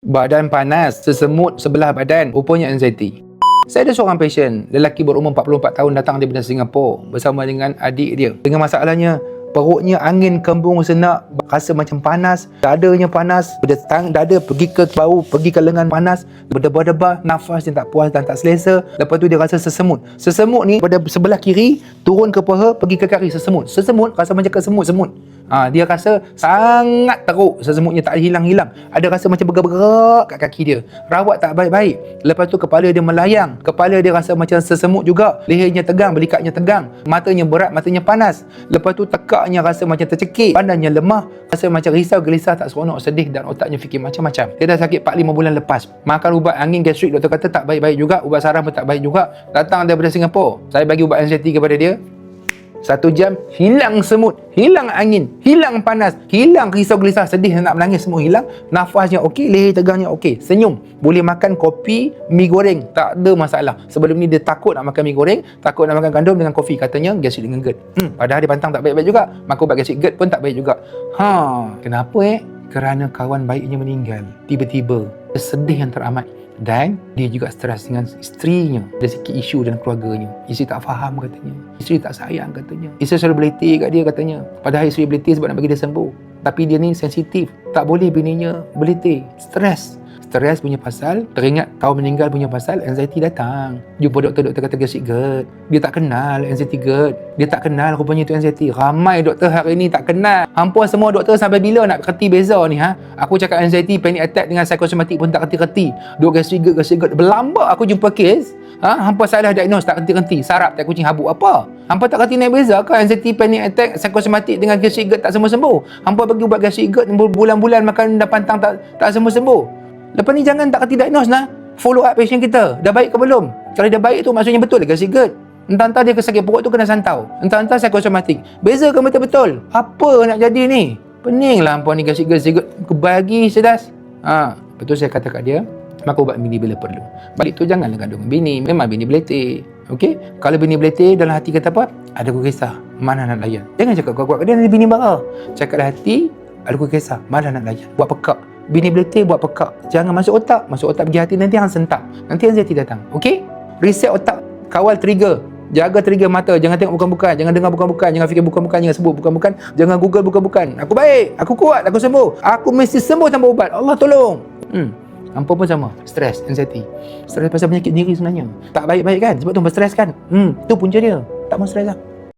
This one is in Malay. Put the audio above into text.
Badan panas, sesemut sebelah badan, rupanya anxiety. Saya ada seorang pasien, lelaki berumur 44 tahun datang daripada Singapura bersama dengan adik dia. Dengan masalahnya, perutnya angin kembung senak, rasa macam panas, dadanya panas, dada pergi ke bau, pergi ke lengan panas, berdebar-debar, nafas dia tak puas dan tak selesa. Lepas tu dia rasa sesemut. Sesemut ni pada sebelah kiri, turun ke paha, pergi ke kaki sesemut. Sesemut rasa macam kesemut-semut. Dia rasa sangat teruk, sesemutnya tak hilang-hilang. Ada rasa macam bergerak kat kaki dia. Rawat tak baik-baik. Lepas tu kepala dia melayang. Kepala dia rasa macam sesemut juga. Lehernya tegang, belikatnya tegang. Matanya berat, matanya panas. Lepas tu tekaknya rasa macam tercekik. Badannya lemah. Rasa macam risau, gelisah, tak seronok, sedih dan otaknya fikir macam-macam. Dia dah sakit 4-5 bulan lepas. Makan ubat angin gastrik, doktor kata tak baik-baik juga. Ubat saraf pun tak baik juga. Datang daripada Singapura. Saya bagi ubat anxiety kepada dia. 1 jam, hilang semut, hilang angin, hilang panas, hilang risau gelisah, sedih, nak menangis, semua hilang. Nafasnya okey, leher tegangnya okey, senyum. Boleh makan kopi, mi goreng, tak ada masalah. Sebelum ni dia takut nak makan mi goreng, takut nak makan gandum dengan kopi, katanya gastrik dengan GERD. Padahal dia pantang tak baik-baik juga. Makan ubat gastrik GERD pun tak baik juga. Kenapa Kerana kawan baiknya meninggal tiba-tiba. Sedih yang teramat. Dan dia juga stres dengan isterinya. Ada sikit isu dalam keluarganya. Isteri tak faham katanya. Isteri tak sayang katanya. Isteri selalu beletih kat dia katanya. Padahal isteri beletih sebab nak bagi dia sembuh. Tapi dia ni sensitif. Tak boleh bininya beletih. Stres punya pasal, teringat kawan meninggal punya pasal, anxiety datang. Jumpa doktor kata gastrik GERD. Dia tak kenal anxiety GERD. Dia tak kenal rupanya itu anxiety. Ramai doktor hari ni tak kenal. Hampir semua doktor sampai bila nak kerti beza ni Aku cakap anxiety, panic attack dengan psikosomatik pun tak kerti-kerti. Duk gastrik GERD. Berlambak aku jumpa kes. Hampir salah diagnose, tak kerti-kerti. Sarap tak kucing habuk apa? Hampa tak kerti nak beza ke anxiety, panic attack, psikosomatik dengan gastrik GERD tak sembuh-sembuh? Hampa bagi ubat gastrik GERD bulan-bulan makan dah pantang tak sembuh-sembuh. Lepas ni jangan tak kerti diagnose lah. Follow up patient kita. Dah baik ke belum? Kalau dah baik tu maksudnya betul lah gastrik GERD. Entah-entah dia sakit perut tu kena santau. Entah-entah psikosomatik. Beza ke betul-betul? Apa nak jadi ni? Pening lah hampa ni gastrik GERD. Kebagi sedas. Betul saya kata kat dia, maka ubat bini bila perlu. Balik tu janganlah gaduh dengan bini. Memang bini beletih. Okey? Kalau bini beletih dalam hati kata apa? Ada ku kisah. Mana nak layan? Jangan cakap kuat-kuat kat dia, nanti bini marah. Cakap dalam hati, ada ku kisah. Mana nak layan? Buat pekak. Bini beletih buat pekak. Jangan masuk otak pergi hati, nanti hang sentak. Nanti anxiety datang. Okey? Reset otak, kawal trigger. Jaga trigger mata, jangan tengok bukan-bukan, jangan dengar bukan-bukan, jangan fikir bukan-bukan, jangan sebut bukan-bukan, jangan google bukan-bukan. Aku baik, aku kuat, aku sembuh. Aku mesti sembuh tanpa ubat. Allah tolong. Hampa pun sama, stres, anxiety. Stres pasal penyakit diri sebenarnya. Tak baik-baik kan? Sebab tu hampa stres kan? Tu punca dia. Tak mau stres lah.